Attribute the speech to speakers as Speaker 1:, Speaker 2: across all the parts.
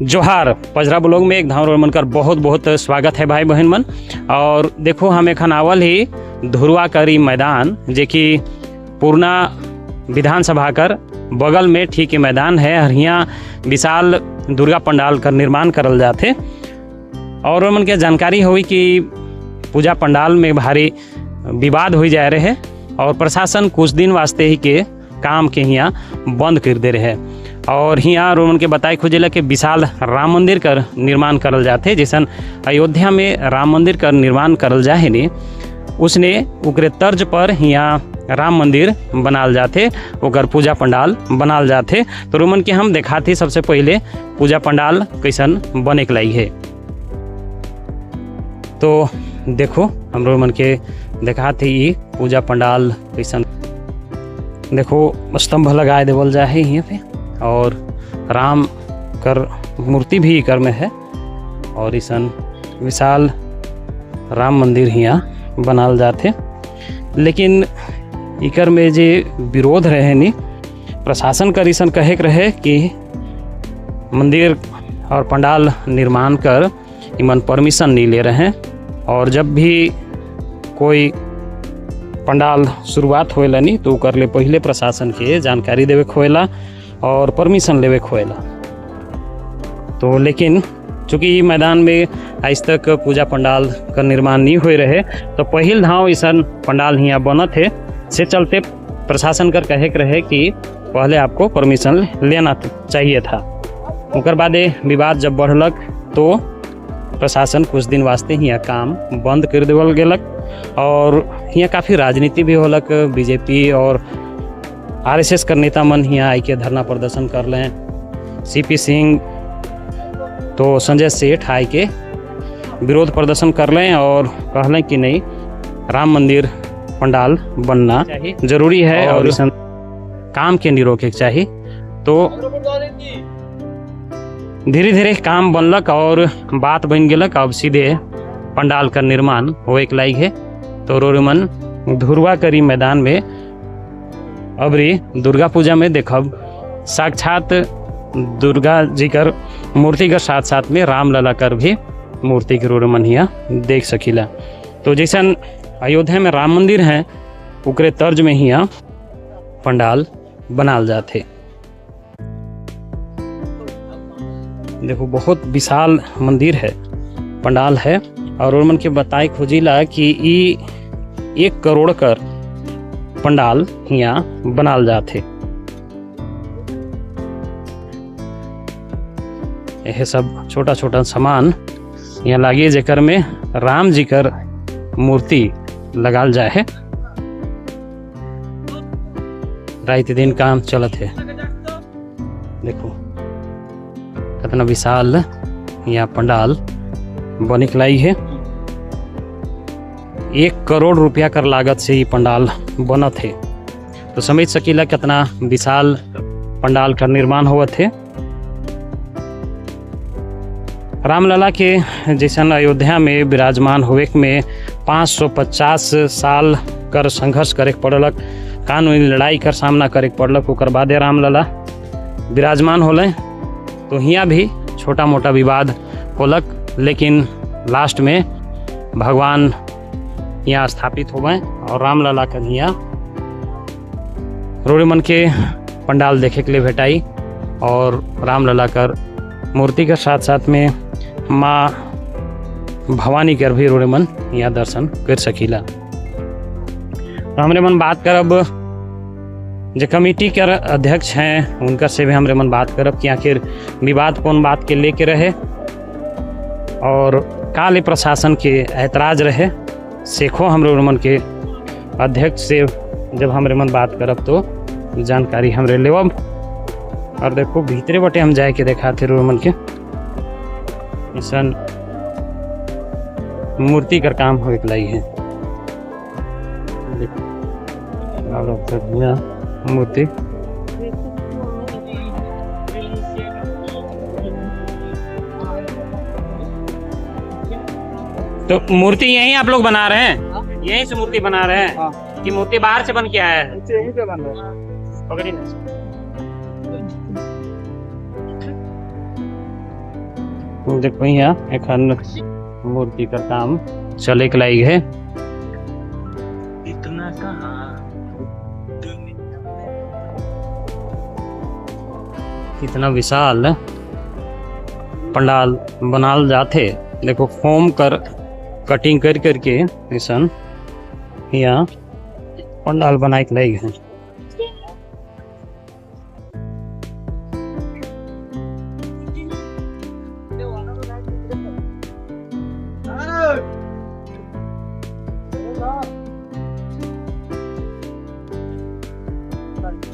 Speaker 1: जोहार पजरा ब्लॉग में एक धाम मन कर बहुत बहुत स्वागत है भाई बहन मन। और देखो हम एखन आवल ही धुरवा करी मैदान जे कि पूर्णा विधानसभा कर बगल में ठीक मैदान है। और यहाँ विशाल दुर्गा पंडाल का निर्माण करल जाते। और मन के जानकारी हुई कि पूजा पंडाल में भारी विवाद हो जा रहे और प्रशासन कुछ दिन वास्ते ही के काम के यहाँ बंद कर दे रहे। और यहाँ रोमन के बताए खोजेला कि विशाल राम मंदिर कर निर्माण करल जाते। जैसन अयोध्या में राम मंदिर कर निर्माण करल जाए ने उसने उकरे तर्ज पर यहाँ राम मंदिर बनाल जाते, ओकर पूजा पंडाल बनाल जाते। तो रोमन के हम दिखाते सबसे पहले पूजा पंडाल कैसन बने के लाई है। तो देखो हम रोमन के दिखाते ये पूजा पंडाल कैसन। देखो स्तंभ लगाए देवल जा है यहाँ पे और राम कर मूर्ति भी कर में है। और इसन विशाल राम मंदिर यहाँ बनाल जाते। लेकिन इकर में जे विरोध रहे नी प्रशासन कर इसन कहे के रहे कि मंदिर और पंडाल निर्माण कर इमन परमिशन नहीं ले रहे हैं। और जब भी कोई पंडाल शुरुआत होएला नी तो कर ले पहले प्रशासन के जानकारी देवे खोएला और परमिशन लेवे खोएला। तो लेकिन चूँकि मैदान में आज तक पूजा पंडाल का निर्माण नहीं हुए रहे तो पहिल धाव ईसन पंडाल यहाँ बनत है। से चलते प्रशासन कर कहे के रहे कि पहले आपको परमिशन लेना चाहिए था। उनकर बाद विवाद जब बढ़लक तो प्रशासन कुछ दिन वास्ते यहाँ काम बंद कर देवल गेलक। और यहाँ काफ़ी राजनीति भी होलक। बीजेपी और आरएसएस कर नेता मन यहाँ आई के धरना प्रदर्शन कर लें। सीपी सिंह तो संजय सेठ आई के विरोध प्रदर्शन कर लें और कहलें कि नहीं राम मंदिर पंडाल बनना जरूरी है और इस काम के नहीं रोके चाहिए। तो धीरे धीरे काम बनलक और बात बन गलक। अब सीधे पंडाल का निर्माण होए के लायक है। तो रोरमन धुरवा करी मैदान में अबरी दुर्गा पूजा में देखब साक्षात दुर्गा जी कर मूर्ति के साथ साथ में राम लला कर भी मूर्ति के रोरमन यहाँ देख सकीला। तो जैसन अयोध्या में राम मंदिर है उकरे तर्ज में यहाँ पंडाल बनाल जाते। देखो बहुत विशाल मंदिर है, पंडाल है। और मन के बताए खोजिला कि 1 करोड़ कर पंडाल यहाँ बनाल जाते। यह सब छोटा छोटा सामान यहाँ लागे जेकर में राम जी कर मूर्ति लगाल जाए है। रात दिन काम चलत है। देखो कितना विशाल यहाँ पंडाल बने के लाई है। 1 करोड़ रुपया कर लागत से ये पंडाल बनत है। तो समझ सकीला कितना विशाल पंडाल का निर्माण हुआ थे। रामलला के जैसन अयोध्या में विराजमान हुए में 550 साल कर संघर्ष करे पड़लक, कानूनी लड़ाई कर सामना करे पड़लक। ओकर बादे रामलला विराजमान होले। तो यहाँ भी छोटा मोटा विवाद होलक। लेकिन लास्ट में भगवान यहाँ स्थापित हो गए और रामलला का यहाँ रोड़ीमन के पंडाल देखे के लिए भेटाई। और रामलला कर मूर्ति के साथ साथ में माँ भवानी कर भी रोड़ीमन यहाँ दर्शन कर सकीला। तो हमरे मन बात करब जो कमेटी के अध्यक्ष हैं उनका से भी हमरे मन बात करब कि आखिर विवाद कौन बात के लेके रहे और काले प्रशासन के ऐतराज रहे। सेखो हमरे मन के अध्यक्ष से जब हमरे मन बात करब तो जानकारी हमरे लेवब। और देखो भीतरे बटे हम जाए के देखाते रोमन के ईसन मूर्ति कर काम हो लाई है। मूर्ति तो मूर्ति यहीं आप लोग बना रहे हैं? यहीं से मूर्ति बना रहे हैं कि मूर्ति बाहर से बन के आया है? यहीं से बन रहा है। पकड़ी ना देखो यहाँ एखन मूर्ति का काम चले के लायक है। इतना विशाल पंडाल बनाल जाते। देखो फोम कर कटिंग कर करके ऐसा यहाँ पंडाल बनाए के लायक है।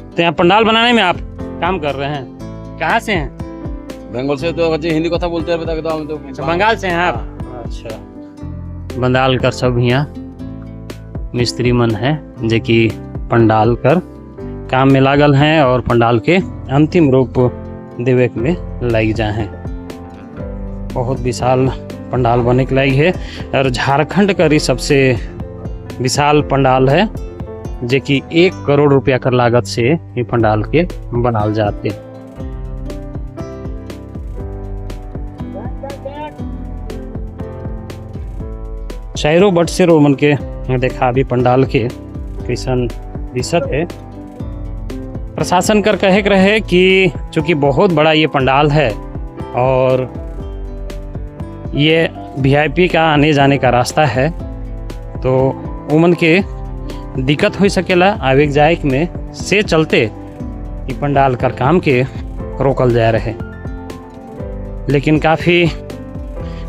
Speaker 1: तो यहाँ पंडाल बनाने में आप काम कर रहे हैं, कहाँ से हैं?
Speaker 2: बंगाल से। तो हिंदी कथा बोलते हैं, बता के तो
Speaker 1: बंगाल से हैं आप? अच्छा, बंगाल कर सब यहाँ मिस्त्री मन है जो कि पंडाल कर काम में लागल हैं और पंडाल के अंतिम रूप देवे में लग जा हैं। बहुत विशाल पंडाल बने के लायक है और झारखंड का ही सबसे विशाल पंडाल है जो कि 1 करोड़ रुपया कर लागत से ये पंडाल के बनाल जाते। शहरों बट से रोमन के देखा अभी पंडाल के कैसन दिशत है। प्रशासन कर कहे के रहे कि चूंकि बहुत बड़ा ये पंडाल है और ये वीआईपी का आने जाने का रास्ता है, तो उमन के दिक्कत हो सकेला आवे जाए में, से चलते ये पंडाल कर काम के रोकल जा रहे। लेकिन काफ़ी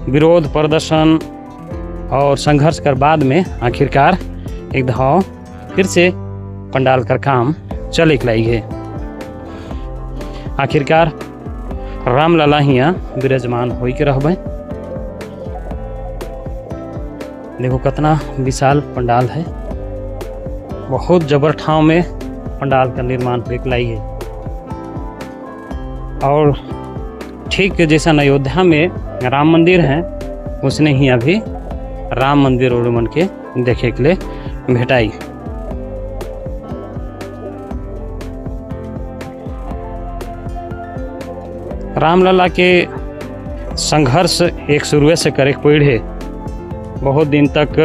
Speaker 1: विरोध प्रदर्शन और संघर्ष कर बाद में आखिरकार एक धाव फिर से पंडाल का काम चले के लायक है। आखिरकार रामलला हियाँ विराजमान हो के रहबे। देखो कितना विशाल पंडाल है, बहुत जबर ठाव में पंडाल का निर्माण हो के लायक है। और ठीक जैसा अयोध्या में राम मंदिर है, उसने ही अभी राम मंदिर और मन के देखे के लिए भेटाई। रामलला के संघर्ष एक शुरू से करे पड़े, बहुत दिन तक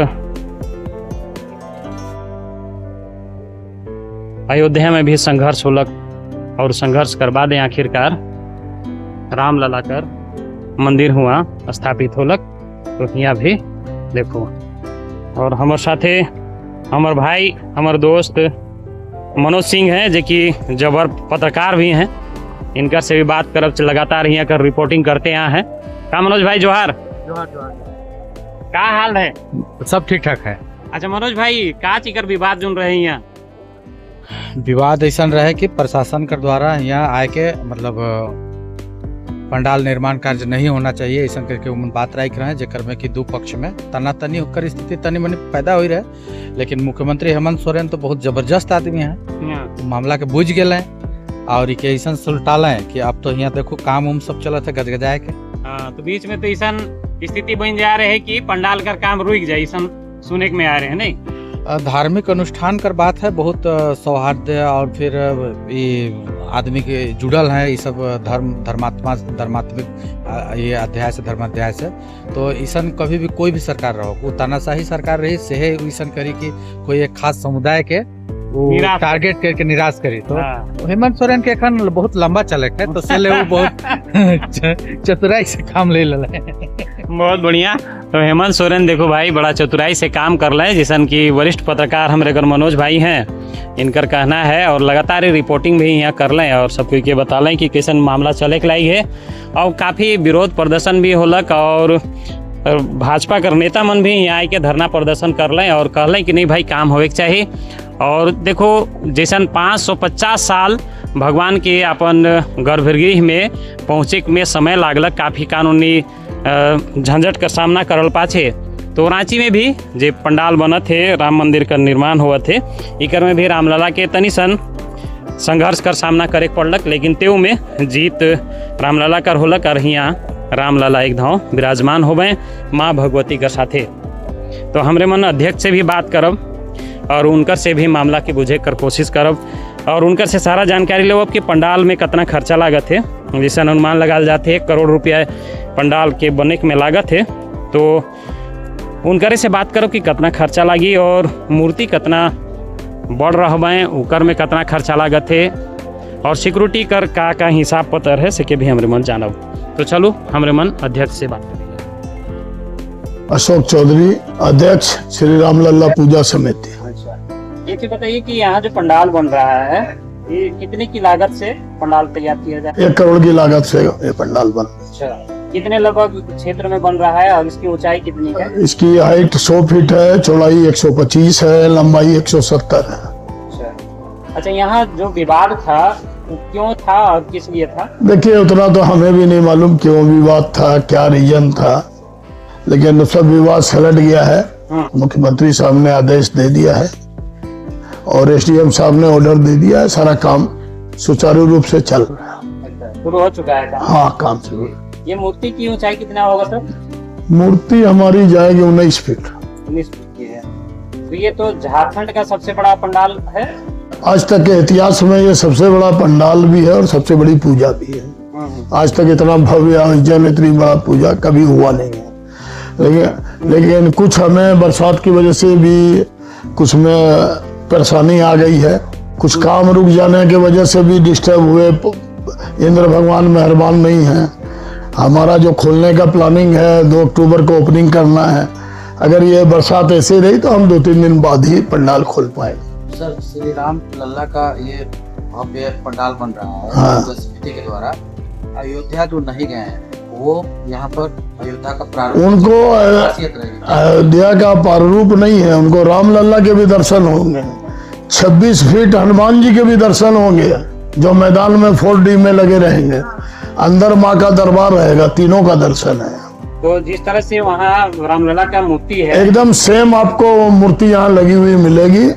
Speaker 1: अयोध्या में भी संघर्ष होलक और संघर्ष कर बाद आखिरकार रामलला कर मंदिर हुआ स्थापित होलक। तो यहाँ भी देखो, और हमारे साथे हमार भाई हमार दोस्त मनोज सिंह हैं जो कि जबर पत्रकार भी हैं। इनका से भी बात करब, लगातार यहाँ कर रिपोर्टिंग करते यहाँ हैं। का मनोज भाई जोहार।
Speaker 3: जोहार जोहार।
Speaker 1: का हाल है?
Speaker 3: सब ठीक ठाक है।
Speaker 1: अच्छा मनोज भाई, का चीकर विवाद जुन रहे यहाँ?
Speaker 3: विवाद ऐसा रहे कि प्रशासन के द्वारा यहाँ आए के मतलब पंडाल निर्माण कार्य नहीं होना चाहिए, ऐसा करके बात रख रहे हैं, जेकर में कि दो पक्ष में तनातनी होकर स्थिति तनी मनी पैदा हो रहे। लेकिन मुख्यमंत्री हेमंत सोरेन तो बहुत जबरदस्त आदमी है, तो मामला के बुझ गए हैं और ऐसा सुलटाल है कि अब तो यहाँ देखो काम उम सब चलत है गजगजाए के।
Speaker 1: हाँ, तो बीच में तो ऐसा स्थिति बन जा रहे है कि पंडाल का काम रुक जाए, ऐसा सुने में आ रहे हैं। नहीं,
Speaker 3: धार्मिक अनुष्ठान कर बात है, बहुत सौहार्द और फिर ये आदमी के जुड़ल है, ये सब धर्मात्मक ये अध्याय से धर्माध्याय से। तो ऐसा कभी भी कोई भी सरकार रहो, वो तानाशाही सरकार रही से ऐसा करी कि कोई एक खास समुदाय के टारगेट करके निराश करी। तो हेमंत सोरेन के एखन बहुत लंबा चले है, तो से वो बहुत चतुराई से काम ले ले।
Speaker 1: बहुत बढ़िया। तो हेमंत सोरेन देखो भाई बड़ा चतुराई से काम कर रहे हैं, जिसन की वरिष्ठ पत्रकार हमारे अगर मनोज भाई हैं, इनकर कहना है और लगातार रिपोर्टिंग भी यहाँ कर लें और सबको के बता लें कि कैसन मामला चले के लायक है। और काफ़ी विरोध प्रदर्शन भी होलक और भाजपा कर नेता मन भी यहाँ आके धरना प्रदर्शन कर लें और कह लें कि नहीं भाई काम होवे के चाहिए। और देखो जैसन 550 साल भगवान के अपन गर्भगृह में पहुँचे में समय लागलक, काफ़ी कानूनी झंझट का सामना करल पाछे। तो रांची में भी जे पंडाल बनत है, राम मंदिर का निर्माण हुआ थे, इकर में भी रामलला के तनी सन संघर्ष कर सामना करे पड़लक, लेकिन तेऊ में जीत रामलला कर होलक और यहाँ रामलला एक धाव विराजमान होवे माँ भगवती के साथे। तो हमरे मन अध्यक्ष से भी बात करब और उनकर से भी मामला के बुझे कर कोशिश करब और उनकर से सारा जानकारी लेब कि पंडाल में कितना खर्चा लागत है जैसे अनुमान लगाल जाते 1 करोड़ रुपया पंडाल के बने में लागत है। तो उनकरे से बात करो कि कितना खर्चा लगी और मूर्ति कितना बढ़ रहा है, उकर में कितना खर्चा लागत है और सिक्योरिटी कर का हिसाब पत्र है से के भी हमरे मन जानब। तो चलो हमरे मन अध्यक्ष से बात करेंगे।
Speaker 4: अशोक चौधरी, अध्यक्ष श्री राम लल्ला पूजा समिति।
Speaker 1: अच्छा, ये तो बताइए कि यहाँ जो पंडाल बन रहा है ये कितने की लागत से पंडाल तैयार किया जाए?
Speaker 4: 1 करोड़ की लागत से ये पंडाल बन।
Speaker 1: अच्छा, कितने लगभग क्षेत्र में बन रहा है और इसकी ऊंचाई कितनी है?
Speaker 4: इसकी हाइट 100 फीट है, चौड़ाई 125 है, लंबाई 170 है।
Speaker 1: अच्छा, यहाँ जो विवाद था क्यों था और किस लिए था?
Speaker 4: देखिए, उतना तो हमें भी नहीं मालूम क्यों विवाद था, क्या रीजन था, लेकिन सब विवाद सलट गया है। मुख्यमंत्री साहब ने आदेश दे दिया है और एसडीएम साहब ने ऑर्डर दे दिया है। सारा काम सुचारू रूप से चल रहा है।
Speaker 1: शुरू हो चुका है काम?
Speaker 4: हाँ, काम शुरू।
Speaker 1: ये मूर्ति की ऊंचाई कितना होगा सर?
Speaker 4: मूर्ति हमारी जाएगी 19 फीट।
Speaker 1: 19 फीट की है। तो ये तो झारखंड का सबसे बड़ा पंडाल है।
Speaker 4: आज तक के इतिहास में ये सबसे बड़ा पंडाल भी है और सबसे बड़ी पूजा भी है। आज तक इतना भव्य आयोजन, इतनी बड़ा पूजा कभी हुआ नहीं है। लेकिन कुछ हमें बरसात की वजह से भी कुछ में परेशानी आ गई है, कुछ काम रुक जाने की वजह से भी डिस्टर्ब हुए। इंद्र भगवान मेहरबान नहीं है। हमारा जो खोलने का प्लानिंग है 2 अक्टूबर को ओपनिंग करना है। अगर ये बरसात ऐसे रही तो हम 2-3 दिन बाद ही पंडाल खोल पाएंगे।
Speaker 3: सर, श्री राम लल्ला का ये भव्य पंडाल बन रहा है।
Speaker 4: हाँ।
Speaker 3: समिति के द्वारा अयोध्या जो नहीं गए हैं वो यहाँ पर अयोध्या का प्रारूप,
Speaker 4: उनको
Speaker 3: खासियत रहेगी।
Speaker 4: अयोध्या का प्रारूप नहीं है, उनको राम लल्ला के भी दर्शन होंगे। 26 फीट हनुमान जी के भी दर्शन होंगे जो मैदान में 4D में लगे रहेंगे। अंदर माँ का दरबार रहेगा, तीनों का दर्शन है।
Speaker 1: तो जिस तरह से वहाँ रामलला का मूर्ति है
Speaker 4: एकदम सेम आपको मूर्ति यहाँ लगी हुई मिलेगी।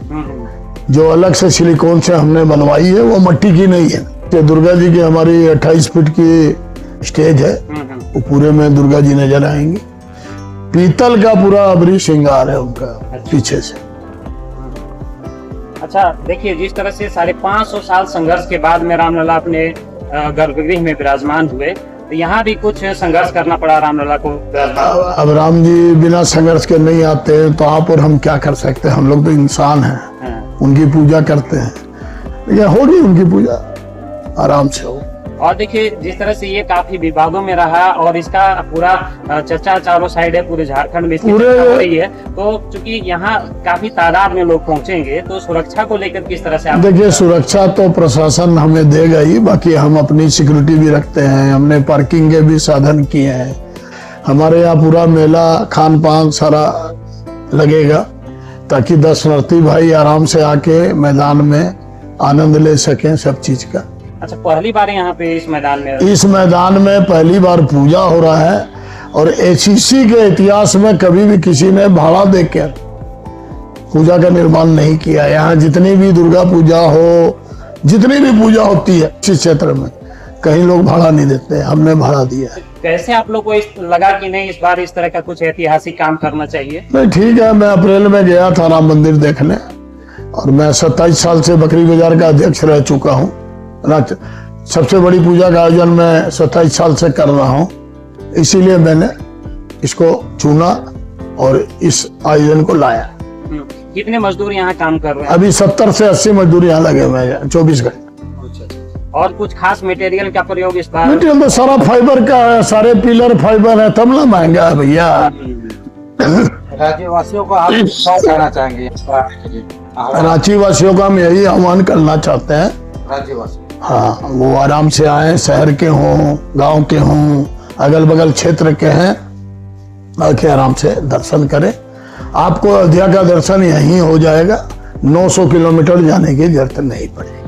Speaker 4: जो अलग से सिलिकॉन से हमने बनवाई है वो मट्टी की नहीं है। ये दुर्गा जी की हमारी 28 फीट की स्टेज है, वो पूरे में दुर्गा जी नजर आएंगी। पीतल का पूरा अबरी श्रृंगार है उनका पीछे से।
Speaker 1: अच्छा, देखिए जिस तरह से 550 साल संघर्ष के बाद में रामलला अपने गर्भगृह में विराजमान हुए, तो यहाँ भी कुछ संघर्ष करना पड़ा रामलला को।
Speaker 4: अब राम जी बिना संघर्ष के नहीं आते तो आप और हम क्या कर सकते हैं? हम लोग तो इंसान हैं। उनकी पूजा करते हैं, लेकिन होगी उनकी पूजा आराम से हो।
Speaker 1: और देखिए जिस तरह से ये काफी विवादों में रहा और इसका पूरा चर्चा चारों साइड है, पूरे झारखंड में इसकी चर्चा हो रही है। तो चूंकि यहाँ काफी तादाद में लोग पहुंचेंगे तो सुरक्षा को लेकर किस तरह से?
Speaker 4: देखिए, सुरक्षा तो प्रशासन हमें देगा ही, बाकी हम अपनी सिक्योरिटी भी रखते हैं। हमने पार्किंग के भी साधन किए हैं। हमारे यहाँ पूरा मेला, खान पान सारा लगेगा ताकि दर्शनार्थी भाई आराम से आके मैदान में आनंद ले सकें सब चीज का।
Speaker 1: अच्छा, पहली बार यहाँ पे इस मैदान में पहली बार पूजा हो रहा है और एचईसी के इतिहास में कभी भी किसी ने भाड़ा देकर पूजा का निर्माण नहीं किया। यहाँ जितनी भी दुर्गा पूजा हो, जितनी भी पूजा होती है इस क्षेत्र में, कहीं लोग भाड़ा नहीं देते, हमने भाड़ा दिया है। कैसे आप लोग को लगा कि नहीं इस बार इस तरह का कुछ ऐतिहासिक काम करना चाहिए?
Speaker 4: नहीं, ठीक है। मैं अप्रैल में गया था राम मंदिर देखने और मैं 27 साल से बकरी बाजार का अध्यक्ष रह चुका हूँ। सबसे बड़ी पूजा का आयोजन मैं 27 साल से कर रहा हूँ, इसीलिए मैंने इसको चुना और इस आयोजन को लाया।
Speaker 1: कितने मजदूर यहाँ काम कर रहे हैं?
Speaker 4: अभी 70 से 80 मजदूर यहाँ लगे हुए हैं 24 घंटे।
Speaker 1: और कुछ खास मटेरियल का प्रयोग इस बार?
Speaker 4: मटेरियल तो सारा फाइबर का है, सारे पिलर फाइबर है, तब ना महंगा है भैया।
Speaker 3: राज्यवासियों को आप क्या कहना चाहेंगे?
Speaker 4: रांची वासियों का हम यही आह्वान करना चाहते हैं,
Speaker 3: राज्यवासी,
Speaker 4: हाँ, वो आराम से आए, शहर के हों, गांव के हों, अगल बगल क्षेत्र के हैं, आके आराम से दर्शन करें। आपको अयोध्या का दर्शन यहीं हो जाएगा, 900 किलोमीटर जाने की जरूरत नहीं पड़ेगी।